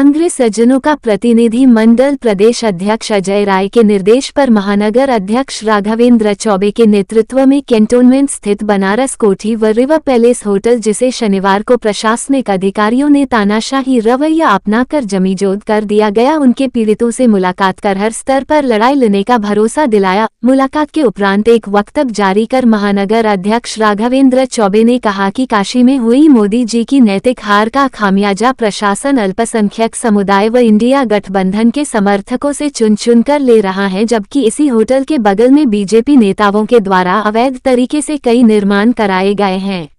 कांग्रेस सज्जनों का प्रतिनिधि मंडल प्रदेश अध्यक्ष अजय राय के निर्देश पर महानगर अध्यक्ष राघवेंद्र चौबे के नेतृत्व में कैंटोनमेंट स्थित बनारस कोठी व रिवर पैलेस होटल, जिसे शनिवार को प्रशासनिक अधिकारियों ने तानाशाही रवैया अपनाकर जमीजोद कर दिया गया, उनके पीड़ितों से मुलाकात कर हर स्तर पर लड़ाई लेने का भरोसा दिलाया। मुलाकात के उपरांत एक वक्तव्य जारी कर महानगर अध्यक्ष राघवेंद्र चौबे ने कहा कि काशी में हुई मोदी जी की नैतिक हार का खामियाजा प्रशासन अल्पसंख्यक समुदाय व इंडिया गठबंधन के समर्थकों से चुन चुन कर ले रहा है, जबकि इसी होटल के बगल में बीजेपी नेताओं के द्वारा अवैध तरीके से कई निर्माण कराए गए हैं।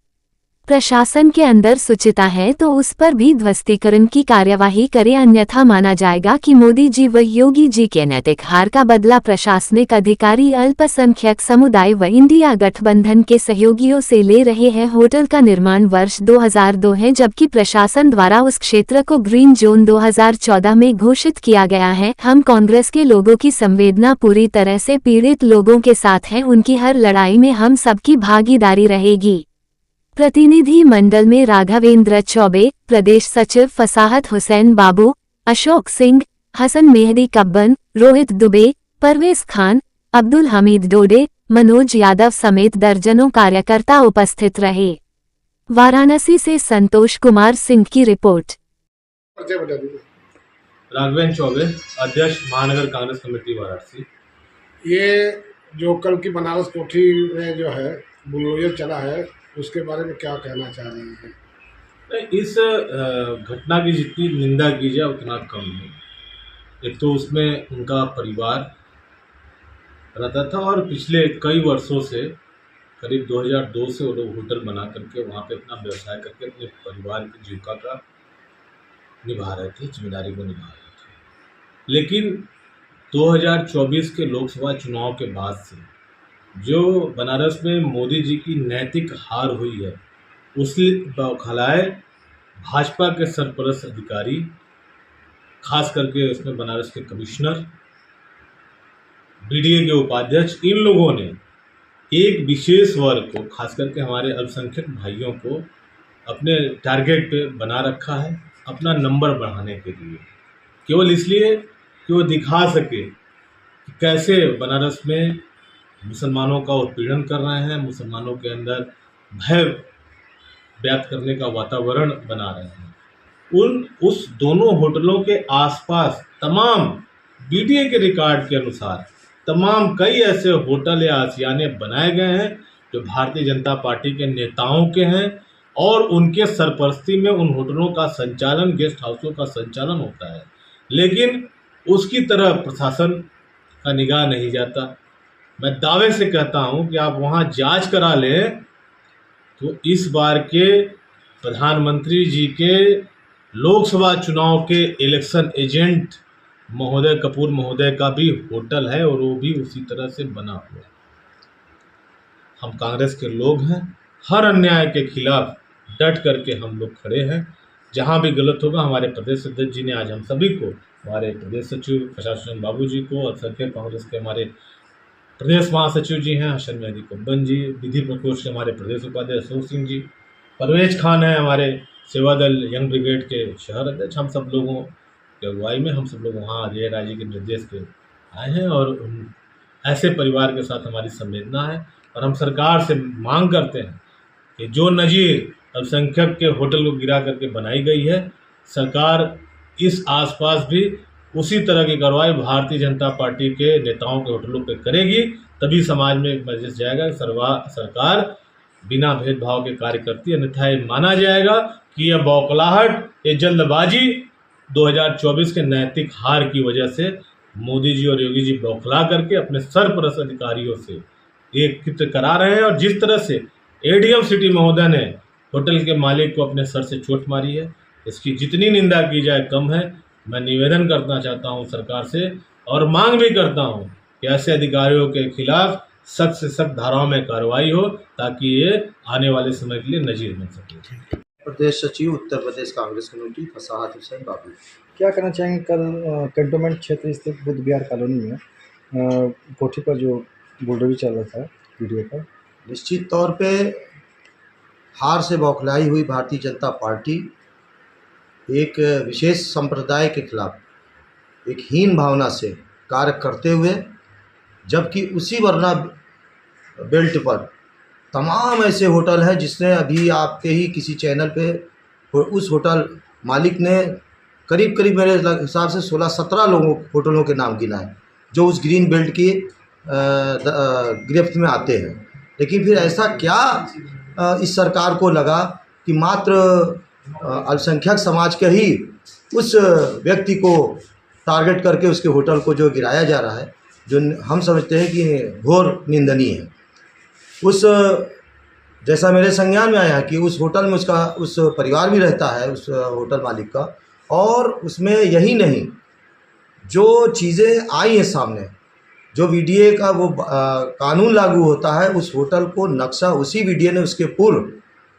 प्रशासन के अंदर सुचिता है तो उस पर भी ध्वस्तीकरण की कार्यवाही करे, अन्यथा माना जाएगा कि मोदी जी व योगी जी के नैतिक हार का बदला प्रशासनिक अधिकारी अल्पसंख्यक समुदाय व इंडिया गठबंधन के सहयोगियों से ले रहे हैं। होटल का निर्माण वर्ष 2002 है, जबकि प्रशासन द्वारा उस क्षेत्र को ग्रीन जोन 2014 में घोषित किया गया है। हम कांग्रेस के लोगों की संवेदना पूरी तरह से पीड़ित लोगों के साथ है, उनकी हर लड़ाई में हम सबकी भागीदारी रहेगी। प्रतिनिधि मंडल में राघवेंद्र चौबे, प्रदेश सचिव फसाहत हुसैन बाबू, अशोक सिंह, हसन मेहदी कब्बन, रोहित दुबे, परवेज खान, अब्दुल हमीद डोडे, मनोज यादव समेत दर्जनों कार्यकर्ता उपस्थित रहे। वाराणसी से संतोष कुमार सिंह की रिपोर्ट। राघवेंद्र चौबे, अध्यक्ष महानगर कांग्रेस कमेटी वाराणसी। ये जो कल की बनारस कोठी में जो है बुलडोजर चला है, उसके बारे में क्या कहना चाह रहे हैं? इस घटना की जितनी निंदा की जाए उतना कम है। एक तो उसमें उनका परिवार रहता था और पिछले कई वर्षों से, करीब 2002 से वो लोग होटल बना करके वहाँ पे अपना व्यवसाय करके अपने परिवार की जीविका का निभा रहे थे, जिम्मेदारी को निभा रहे थे। लेकिन 2024 के लोकसभा चुनाव के बाद से जो बनारस में मोदी जी की नैतिक हार हुई है, उससे बौखलाए भाजपा के सरपरस्त अधिकारी, खास करके उसमें बनारस के कमिश्नर, बीडीए के उपाध्यक्ष, इन लोगों ने एक विशेष वर्ग को, खास करके हमारे अल्पसंख्यक भाइयों को अपने टारगेट पे बना रखा है, अपना नंबर बढ़ाने के लिए, केवल इसलिए कि वो दिखा सके कि कैसे बनारस में मुसलमानों का उत्पीड़न कर रहे हैं, मुसलमानों के अंदर भय व्याप्त करने का वातावरण बना रहे हैं। उस दोनों होटलों के आसपास तमाम बीडीए के रिकॉर्ड के अनुसार तमाम कई ऐसे होटल या आशियाने बनाए गए हैं जो भारतीय जनता पार्टी के नेताओं के हैं और उनके सरपरस्ती में उन होटलों का संचालन, गेस्ट हाउसों का संचालन होता है। लेकिन उसकी तरफ प्रशासन का निगाह नहीं जाता। मैं दावे से कहता हूं कि आप वहां जांच करा लें तो इस बार के प्रधानमंत्री जी के लोकसभा चुनाव के इलेक्शन एजेंट महोदय कपूर महोदय का भी होटल है और वो भी उसी तरह से बना हुआ है। हम कांग्रेस के लोग हैं, हर अन्याय के खिलाफ डट करके हम लोग खड़े हैं। जहां भी गलत होगा, हमारे प्रदेश अध्यक्ष जी ने आज हम सभी को, हमारे प्रदेश सचिव फसाहत बाबू जी को, और संख्यक कांग्रेस के हमारे प्रदेश महासचिव जी हैं हसन मेहदी कब्बन जी, विधि प्रकोष्ठ के हमारे प्रदेश उपाध्यक्ष अशोक सिंह जी, परवेज खान है हमारे सेवा दल यंग ब्रिगेड के शहर अध्यक्ष, हम सब लोगों की अगुवाई में हम सब लोग वहाँ अजय राय जी के निर्देश पे आए हैं और ऐसे परिवार के साथ हमारी संवेदना है। और हम सरकार से मांग करते हैं कि जो नज़ीर अल्पसंख्यक के होटल को गिरा करके बनाई गई है, सरकार इस आसपास भी उसी तरह की कार्रवाई भारतीय जनता पार्टी के नेताओं के होटलों पे करेगी, तभी समाज में एक मैसेज जाएगा कि सरकार बिना भेदभाव के कार्य करती है। अन्यथा ये माना जाएगा कि यह बौखलाहट, ये जल्दबाजी 2024 के नैतिक हार की वजह से मोदी जी और योगी जी बौखला करके अपने सरपरस्त अधिकारियों से एक कृत्य करा रहे हैं। और जिस तरह से एडीएम सिटी महोदय ने होटल के मालिक को अपने सर से चोट मारी है, इसकी जितनी निंदा की जाए कम है। मैं निवेदन करना चाहता हूं सरकार से और मांग भी करता हूं कि ऐसे अधिकारियों के खिलाफ सख्त से सख्त धाराओं में कार्रवाई हो, ताकि ये आने वाले समय के लिए नजीर बन सके। प्रदेश सचिव उत्तर प्रदेश कांग्रेस कमेटी फसाहत हुसैन बाबू, क्या कहना चाहेंगे? कल कैंटोनमेंट क्षेत्र स्थित बुद्ध विहार कॉलोनी में कोठी पर जो बुलडोजर चल रहा था वीडियो पर, निश्चित तौर पे हार से बौखलाई हुई भारतीय जनता पार्टी एक विशेष संप्रदाय के खिलाफ एक हीन भावना से कार्य करते हुए, जबकि उसी वर्ना बेल्ट पर तमाम ऐसे होटल हैं जिसने अभी आपके ही किसी चैनल पे उस होटल मालिक ने करीब करीब मेरे हिसाब से 16-17 होटलों के नाम गिनाए जो उस ग्रीन बेल्ट की गिरफ्त में आते हैं। लेकिन फिर ऐसा क्या इस सरकार को लगा कि मात्र अल्पसंख्यक समाज के ही उस व्यक्ति को टारगेट करके उसके होटल को जो गिराया जा रहा है, जो हम समझते हैं कि घोर निंदनीय है। उस जैसा मेरे संज्ञान में आया कि उस होटल में उस परिवार भी रहता है, उस होटल मालिक का, और उसमें यही नहीं, जो चीज़ें आई हैं सामने, जो वीडीए का वो कानून लागू होता है, उस होटल को नक्शा उसी वीडीए ने उसके पूर्व,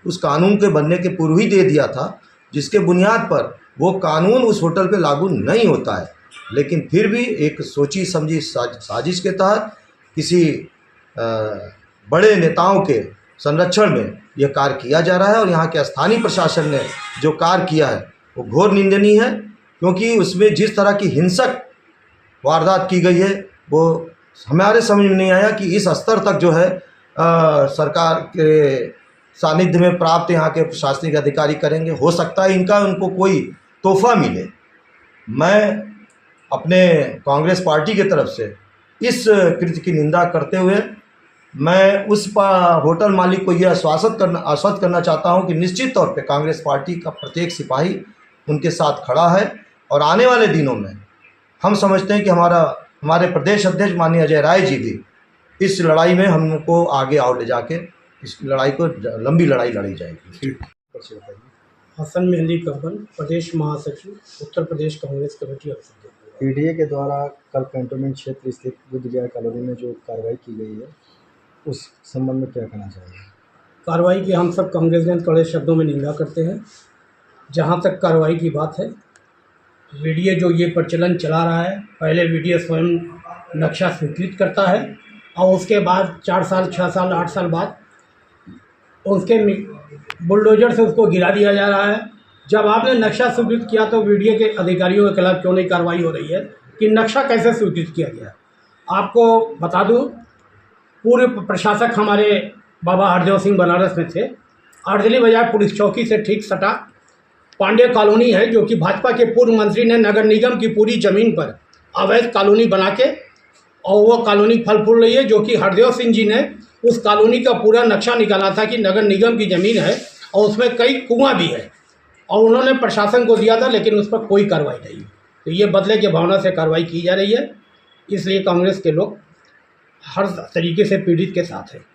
उस कानून के बनने के पूर्व ही दे दिया था, जिसके बुनियाद पर वो कानून उस होटल पे लागू नहीं होता है। लेकिन फिर भी एक सोची समझी साजिश के तहत किसी बड़े नेताओं के संरक्षण में यह कार्य किया जा रहा है, और यहाँ के स्थानीय प्रशासन ने जो कार्य किया है वो घोर निंदनीय है, क्योंकि उसमें जिस तरह की हिंसक वारदात की गई है वो हमारे समझ में नहीं आया कि इस स्तर तक जो है सरकार के सानिध्य में प्राप्त यहाँ के प्रशासनिक अधिकारी करेंगे। हो सकता है इनका उनको कोई तोहफा मिले। मैं अपने कांग्रेस पार्टी की तरफ से इस कृत्य की निंदा करते हुए मैं उस होटल मालिक को यह आश्वस्त करना चाहता हूं कि निश्चित तौर पे कांग्रेस पार्टी का प्रत्येक सिपाही उनके साथ खड़ा है, और आने वाले दिनों में हम समझते हैं कि हमारे प्रदेश अध्यक्ष माननीय अजय राय जी भी इस लड़ाई में हमको आगे और ले जाके इस लड़ाई को लंबी लड़ाई लड़ी जाएगी। हसन मेहंदी कहवन, प्रदेश महासचिव, उत्तर प्रदेश कांग्रेस कमेटी अल्पसंख्यक। पीडीए के द्वारा कल कैंटोनमेंट क्षेत्र स्थित बुद्ध विहार कॉलोनी में जो कार्रवाई की गई है, उस संबंध में क्या कहना चाहिए? कार्रवाई की हम सब कांग्रेसजन कड़े शब्दों में निंदा करते हैं। जहां तक कार्रवाई की बात है, वीडियो जो ये प्रचलन चला रहा है, पहले वीडियो स्वयं नक्शा स्वीकृत करता है और उसके बाद 4 साल 6 साल 8 साल बाद उसके बुलडोजर से उसको गिरा दिया जा रहा है। जब आपने नक्शा स्वीकृत किया तो वीडियो के अधिकारियों के खिलाफ क्यों नहीं कार्रवाई हो रही है कि नक्शा कैसे स्वीकृत किया गया? आपको बता दूं, पूर्व प्रशासक हमारे बाबा हरदेव सिंह बनारस में थे। अर्दली बाजार पुलिस चौकी से ठीक सटा पांडे कॉलोनी है, जो कि भाजपा के पूर्व मंत्री ने नगर निगम की पूरी ज़मीन पर अवैध कॉलोनी बना के, और वो कॉलोनी फल फूल रही है, जो कि हरदेव सिंह जी ने उस कॉलोनी का पूरा नक्शा निकाला था कि नगर निगम की ज़मीन है और उसमें कई कुआं भी है, और उन्होंने प्रशासन को दिया था, लेकिन उस पर कोई कार्रवाई नहीं। तो ये बदले की भावना से कार्रवाई की जा रही है, इसलिए कांग्रेस के लोग हर तरीके से पीड़ित के साथ हैं।